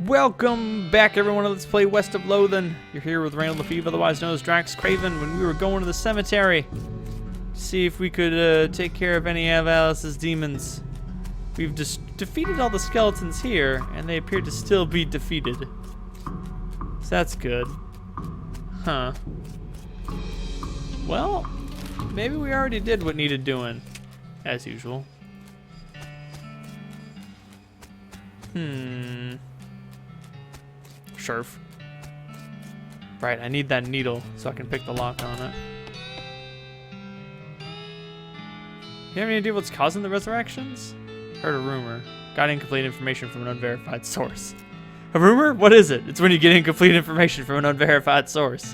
Welcome back, everyone. Let's play West of Loathing. You're here with Randall Lefebvre, otherwise known as Draxxkraven, when we were going to the cemetery to see if we could take care of any of Alice's demons. We've defeated all the skeletons here, and they appear to still be defeated. So that's good. Huh. Well, maybe we already did what needed doing, as usual. Sherf. Right, I need that needle so I can pick the lock on it. You have any idea what's causing the resurrections? Heard a rumor. Got incomplete information from an unverified source. A rumor? What is it? It's when you get incomplete information from an unverified source.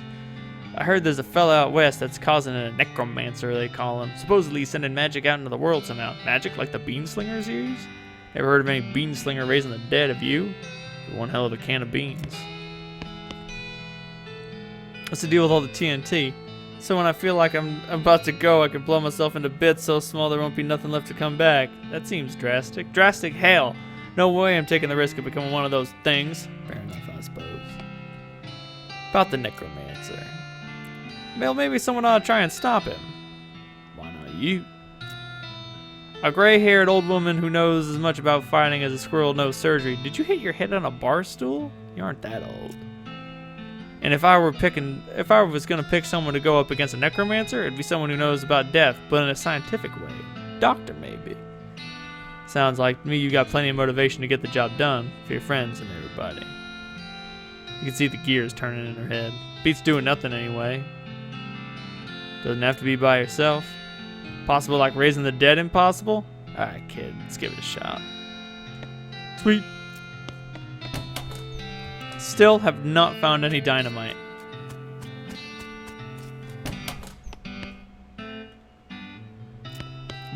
I heard there's a fella out west that's causing a necromancer, they call him. Supposedly sending magic out into the world somehow. Magic like the bean slingers use? Ever heard of any bean slinger raising the dead of you? You're one hell of a can of beans. What's the deal with all the TNT? So when I feel like I'm about to go, I can blow myself into bits so small there won't be nothing left to come back. That seems drastic. Drastic hell. No way I'm taking the risk of becoming one of those things. Fair enough, I suppose. About the necromancer. Well, maybe someone ought to try and stop him. Why not you? A gray-haired old woman who knows as much about fighting as a squirrel knows surgery. Did you hit your head on a bar stool? You aren't that old. And if I was gonna pick someone to go up against a necromancer, it'd be someone who knows about death, but in a scientific way. Doctor, maybe. Sounds like to me you got plenty of motivation to get the job done for your friends and everybody. You can see the gears turning in her head. Beats doing nothing anyway. Doesn't have to be by yourself. Possible like raising the dead impossible? Alright, kid, let's give it a shot. Sweet. Still have not found any dynamite. I'm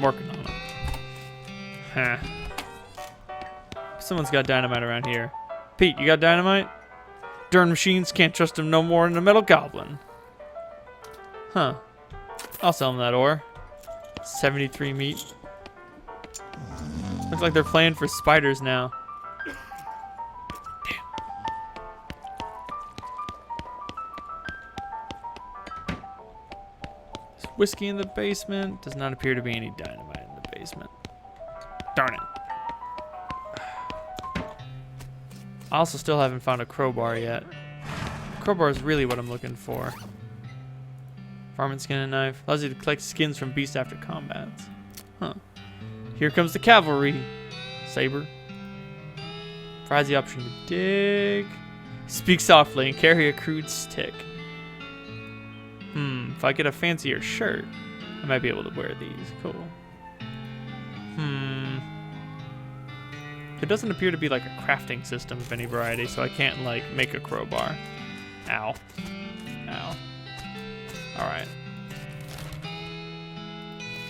working on it. Huh. Someone's got dynamite around here. Pete, you got dynamite? Darn machines can't trust him no more than a metal goblin. Huh. I'll sell him that ore. 73 meat. Looks like they're playing for spiders now. Damn. There's whiskey in the basement. Does not appear to be any dynamite in the basement. Darn it. I also still haven't found a crowbar yet. Crowbar is really what I'm looking for. Farming skin and knife. Allows you to collect skins from beasts after combats. Huh. Here comes the cavalry. Saber. Provides the option to dig. Speak softly and carry a crude stick. If I get a fancier shirt, I might be able to wear these. Cool. There doesn't appear to be like a crafting system of any variety, so I can't like make a crowbar. Ow. Ow. Alright.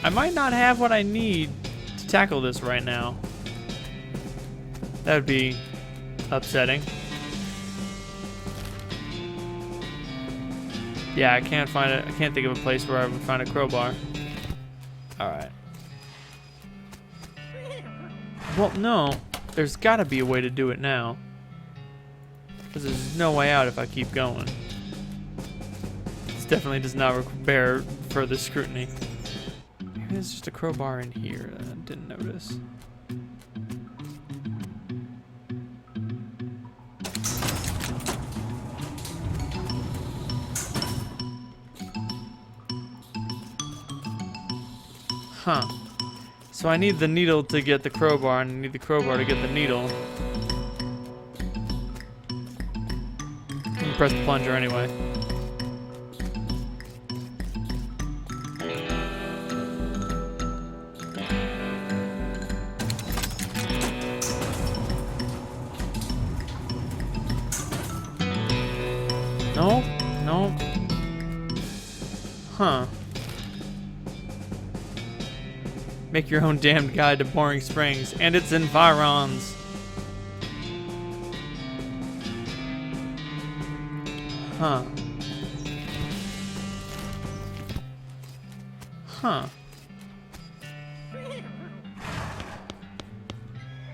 I might not have what I need to tackle this right now. That would be upsetting. Yeah, I can't find it. I can't think of a place where I would find a crowbar. Alright. Well, no. There's gotta be a way to do it now. Because there's no way out if I keep going. Definitely does not bear further scrutiny. There's just a crowbar in here that I didn't notice. Huh. So I need the needle to get the crowbar, and I need the crowbar to get the needle. I'm gonna press the plunger anyway. No? No? Huh. Make your own damned guide to Boring Springs and its environs. Huh. Huh.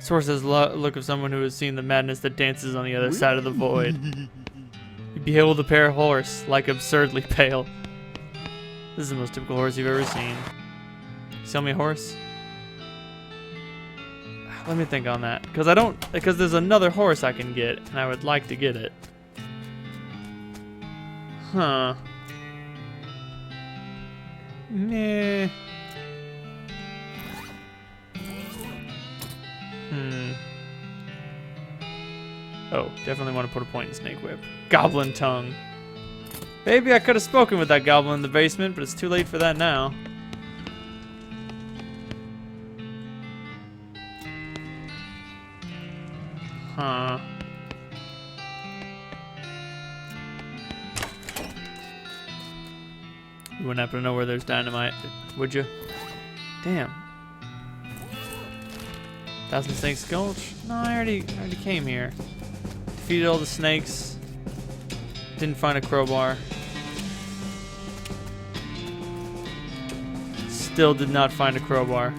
This horse has the look of someone who has seen the madness that dances on the other side of the void. You behold the pale horse, like absurdly pale. This is the most typical horse you've ever seen. Sell me a horse? Let me think on that. Because there's another horse I can get, and I would like to get it. Huh. Nah. Oh, definitely want to put a point in Snake Whip. Goblin Tongue. Maybe I could have spoken with that goblin in the basement, but it's too late for that now. Huh. You wouldn't happen to know where there's dynamite, would you? Damn. Thousand Snakes Gulch? No, I already came here. Defeated all the snakes. Didn't find a crowbar. Still did not find a crowbar.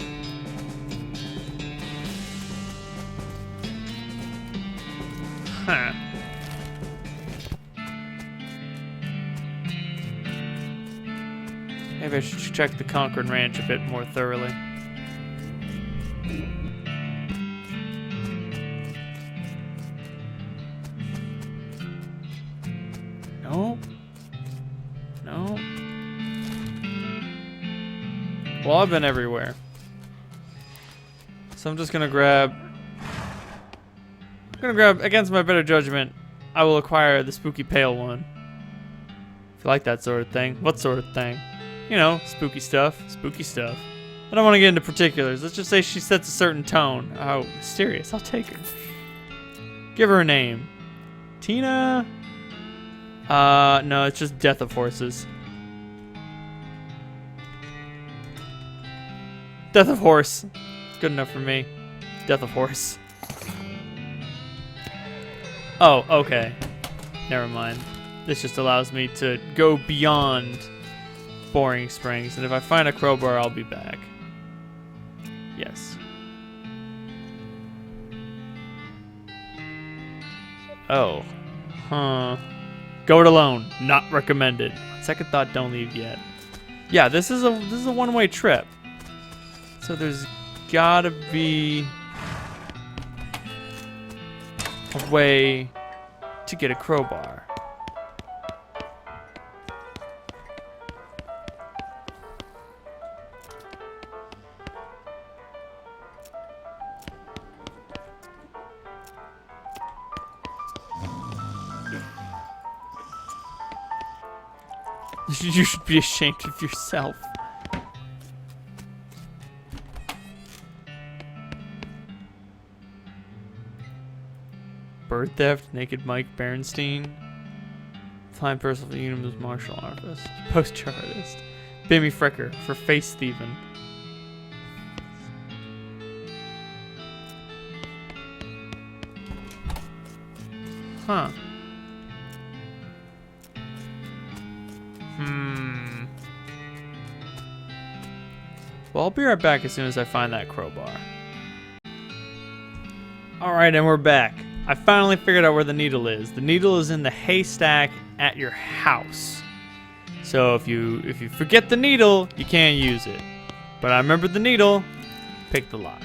Huh. Maybe I should check the Concord Ranch a bit more thoroughly. No. No. Well, I've been everywhere. So I'm just gonna grab... against my better judgment, I will acquire the spooky pale one. If you like that sort of thing. What sort of thing? You know, spooky stuff. Spooky stuff. I don't want to get into particulars. Let's just say she sets a certain tone. Oh, mysterious. I'll take her. Give her a name. Tina? No, it's just Death of Horses. Death of Horse. Good enough for me. Death of Horse. Oh, okay. Never mind. This just allows me to go beyond Boring Springs, and if I find a crowbar, I'll be back. Yes. Oh. Huh. Go it alone. Not recommended. Second thought, don't leave yet. Yeah, this is a one-way trip. So there's gotta be a way to get a crowbar. You should be ashamed of yourself. Bird theft, Naked Mike Berenstein, Flying Perils of the Universe martial artist, poster artist, Bimmy Frecker for face thieving. Huh. Well, I'll be right back as soon as I find that crowbar. Alright, and we're back. I finally figured out where the needle is. The needle is in the haystack at your house. So if you forget the needle, you can't use it. But I remembered the needle, pick the lock.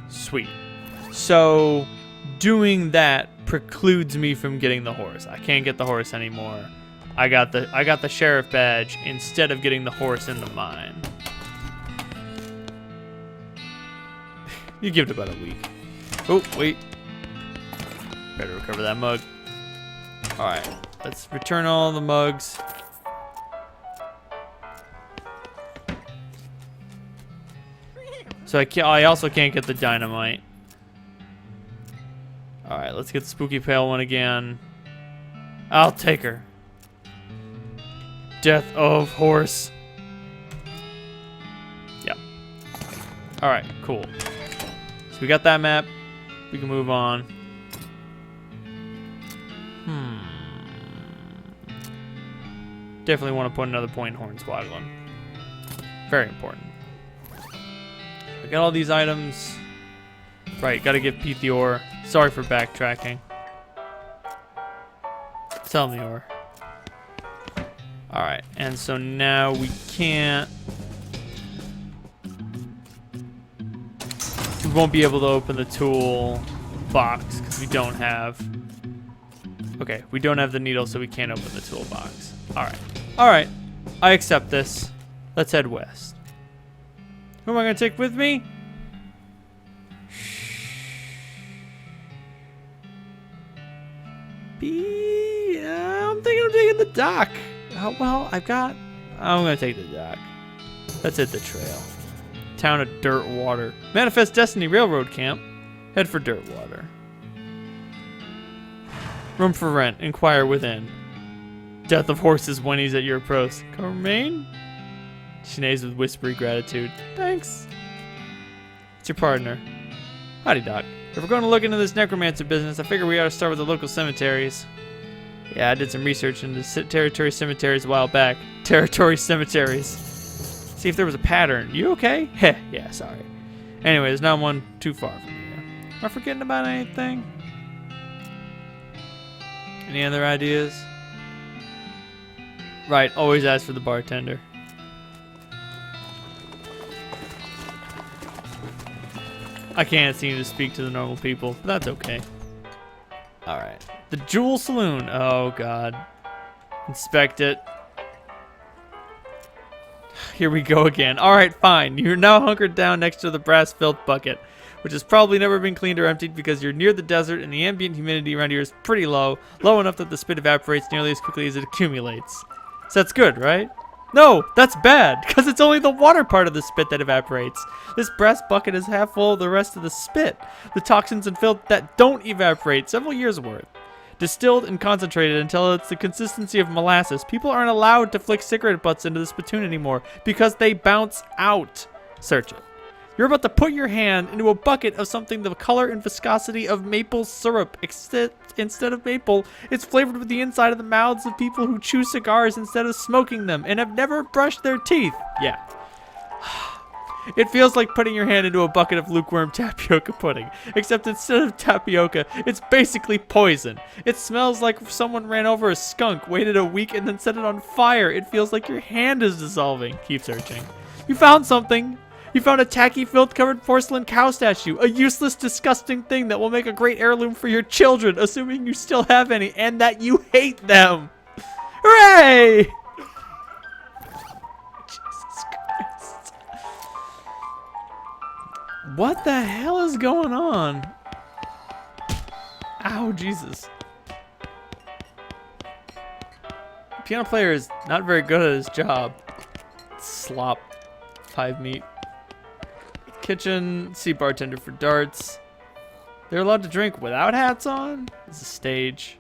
Sweet. So doing that precludes me from getting the horse. I can't get the horse anymore. I got the sheriff badge instead of getting the horse in the mine. You give it about a week. Oh, wait. Better recover that mug. Alright, let's return all the mugs. So I also can't get the dynamite. Alright, let's get the spooky pale one again. I'll take her. Death of Horse. Yep. Alright, cool. So we got that map. We can move on. Definitely want to put another point in Hornswaggling. Very important. I got all these items. Right, gotta give Pete the ore. Sorry for backtracking. Sell him the ore. Alright, and so now we can't... We won't be able to open the tool box because we don't have... Okay, we don't have the needle, so we can't open the toolbox. Alright. Alright. I accept this. Let's head west. Who am I going to take with me? I'm thinking of taking the dock. Oh, well, I'm going to take the dock. Let's hit the trail. Town of Dirt Water. Manifest Destiny Railroad Camp. Head for Dirt Water. Room for rent. Inquire within. Death of horses when he's at your approach. Carmaine? She neighs with whispery gratitude. Thanks. It's your partner. Howdy, Doc. If we're going to look into this necromancer business, I figure we ought to start with the local cemeteries. Yeah, I did some research into territory cemeteries a while back. Territory cemeteries. See if there was a pattern. You okay? Heh, yeah, sorry. Anyway, there's not one too far from here. Am I forgetting about anything? Any other ideas? Right, always ask for the bartender. I can't seem to speak to the normal people, but that's okay. Alright. The Jewel Saloon. Oh, God. Inspect it. Here we go again. Alright, fine. You're now hunkered down next to the brass filth bucket, which has probably never been cleaned or emptied because you're near the desert and the ambient humidity around here is pretty low enough that the spit evaporates nearly as quickly as it accumulates. So that's good, right? No, that's bad, because it's only the water part of the spit that evaporates. This brass bucket is half full of the rest of the spit, the toxins and filth that don't evaporate, several years worth. Distilled and concentrated until it's the consistency of molasses. People aren't allowed to flick cigarette butts into the spittoon anymore because they bounce out. Search it. You're about to put your hand into a bucket of something the color and viscosity of maple syrup. Instead of maple, it's flavored with the inside of the mouths of people who chew cigars instead of smoking them and have never brushed their teeth. Yeah. It feels like putting your hand into a bucket of lukewarm tapioca pudding, except instead of tapioca, it's basically poison. It smells like someone ran over a skunk, waited a week, and then set it on fire. It feels like your hand is dissolving. Keep searching. You found something. You found a tacky, filth-covered porcelain cow statue, a useless, disgusting thing that will make a great heirloom for your children, assuming you still have any, and that you hate them. Hooray! Jesus Christ. What the hell is going on? Ow, Jesus. The piano player is not very good at his job. Slop. Hive meat. Kitchen, see bartender for darts. They're allowed to drink without hats on? It's a stage.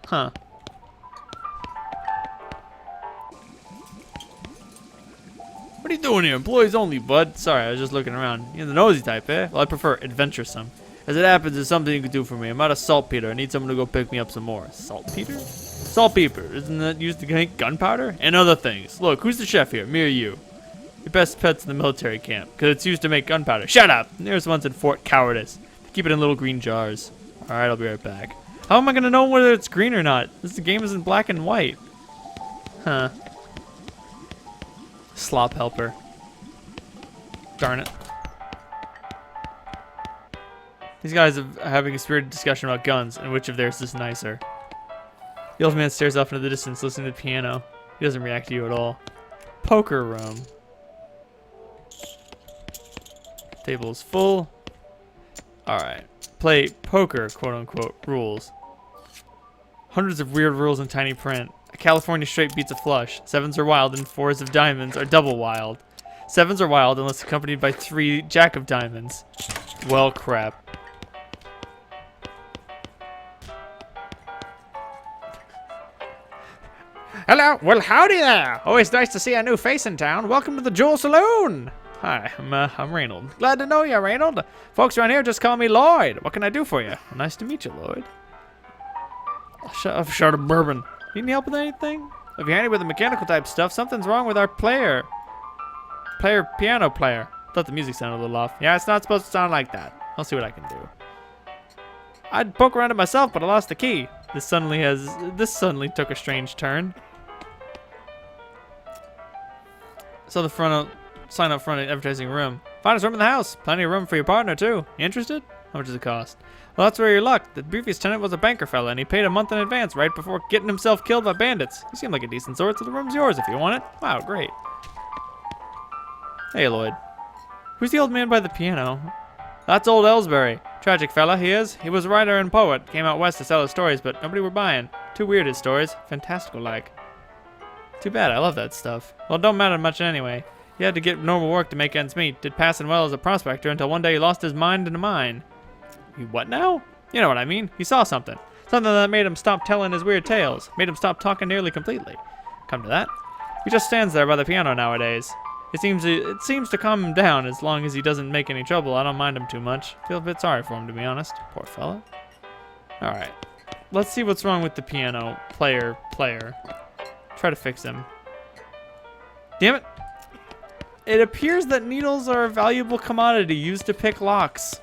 Huh. What are you doing here? Employees only, bud. Sorry, I was just looking around. You're the nosy type, eh? Well, I prefer adventuresome. As it happens, there's something you can do for me. I'm out of saltpeter. I need someone to go pick me up some more. Saltpeter? Saltpeter. Isn't that used to make gunpowder? And other things. Look, who's the chef here? Me or you? Your best pet's in the military camp, because it's used to make gunpowder. Shut up! There's one's in Fort Cowardice. Keep it in little green jars. Alright, I'll be right back. How am I going to know whether it's green or not? This game is in black and white. Huh. Slop helper. Darn it. These guys are having a spirited discussion about guns and which of theirs is nicer. The old man stares off into the distance, listening to the piano. He doesn't react to you at all. Poker room. Table is full. Alright. Play poker, quote unquote, rules. Hundreds of weird rules in tiny print. A California straight beats a flush. Sevens are wild and fours of diamonds are double wild. Sevens are wild unless accompanied by 3 jack of diamonds. Well, crap. Hello. Well, howdy there. Always nice to see a new face in town. Welcome to the Jewel Saloon. Hi, I'm Reynold. Glad to know you, Reynold. Folks around here just call me Lloyd. What can I do for you? Well, nice to meet you, Lloyd. A shot of bourbon. Need any help with anything? If you're handy with the mechanical type stuff, something's wrong with our piano player. Thought the music sounded a little off. Yeah, it's not supposed to sound like that. I'll see what I can do. I'd poke around it myself, but I lost the key. This suddenly took a strange turn. So the sign up front of advertising room. Finest room in the house. Plenty of room for your partner too. You interested? How much does it cost? Well, that's where your luck. The previous tenant was a banker fella, and he paid a month in advance right before getting himself killed by bandits. You seem like a decent sort, so the room's yours if you want it. Wow, great. Hey, Lloyd. Who's the old man by the piano? That's old Ellsbury. Tragic fella, he is. He was a writer and poet. Came out west to sell his stories, but nobody were buying. Too weird, his stories. Fantastical-like. Too bad, I love that stuff. Well, it don't matter much anyway. He had to get normal work to make ends meet. Did passing well as a prospector until one day he lost his mind in a mine. He what now? You know what I mean. He saw something. Something that made him stop telling his weird tales. Made him stop talking nearly completely. Come to that. He just stands there by the piano nowadays. It seems to calm him down as long as he doesn't make any trouble. I don't mind him too much. Feel a bit sorry for him, to be honest. Poor fella. Alright. Let's see what's wrong with the piano player. Try to fix him. Damn it. It appears that needles are a valuable commodity used to pick locks.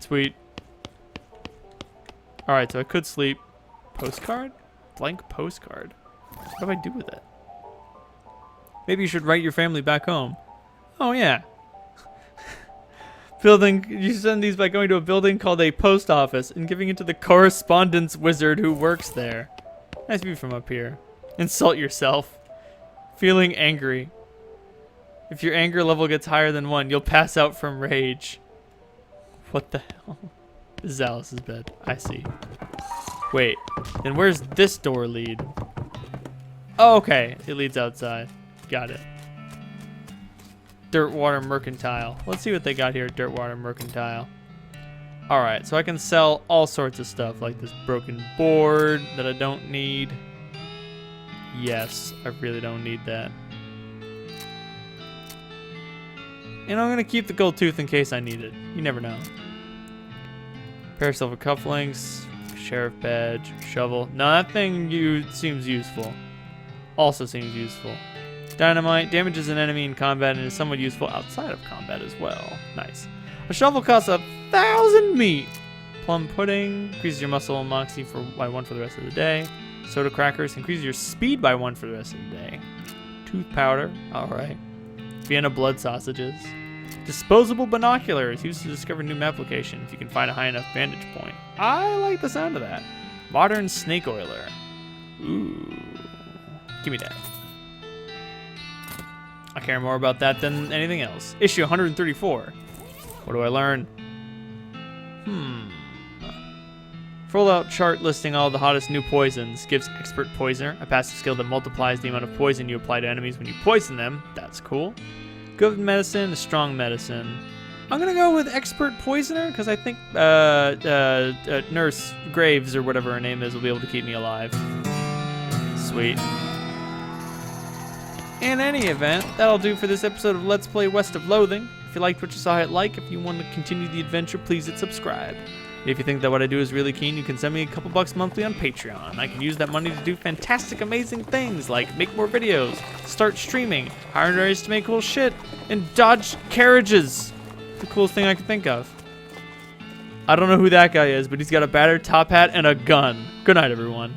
Sweet. Alright, so I could sleep. Postcard? Blank postcard. What do I do with it? Maybe you should write your family back home. Oh, yeah. You send these by going to a building called a post office and giving it to the correspondence wizard who works there. Nice view from up here. Insult yourself. Feeling angry. If your anger level gets higher than 1, you'll pass out from rage. What the hell? This is Alice's bed. I see. Wait. Then where's this door lead? Oh, okay. It leads outside. Got it. Dirtwater Mercantile. Let's see what they got here at Dirtwater Mercantile. Alright, so I can sell all sorts of stuff, like this broken board that I don't need. Yes, I really don't need that. And I'm going to keep the gold tooth in case I need it. You never know. Pair of silver cufflinks, sheriff badge, shovel. No, that thing seems useful. Also seems useful. Dynamite damages an enemy in combat and is somewhat useful outside of combat as well. Nice. A shovel costs 1,000 meat. Plum pudding increases your muscle and moxie by 1 for the rest of the day. Soda crackers increases your speed by 1 for the rest of the day. Tooth powder. All right. Vienna blood sausages. Disposable binoculars used to discover new map location if you can find a high enough vantage point. I like the sound of that. Modern snake oiler. Ooh. Give me that. I care more about that than anything else. Issue 134. What do I learn? Full out chart listing all the hottest new poisons. Gives expert poisoner a passive skill that multiplies the amount of poison you apply to enemies when you poison them. That's cool. Good medicine, strong medicine. I'm gonna go with expert poisoner because I think Nurse Graves or whatever her name is will be able to keep me alive. Sweet. In any event, that'll do for this episode of Let's Play West of Loathing. If you liked what you saw, hit like. If you want to continue the adventure, please hit subscribe. If you think that what I do is really keen, you can send me a couple bucks monthly on Patreon. I can use that money to do fantastic, amazing things like make more videos, start streaming, hire artists to make cool shit, and dodge carriages. The coolest thing I can think of. I don't know who that guy is, but he's got a battered top hat and a gun. Good night, everyone.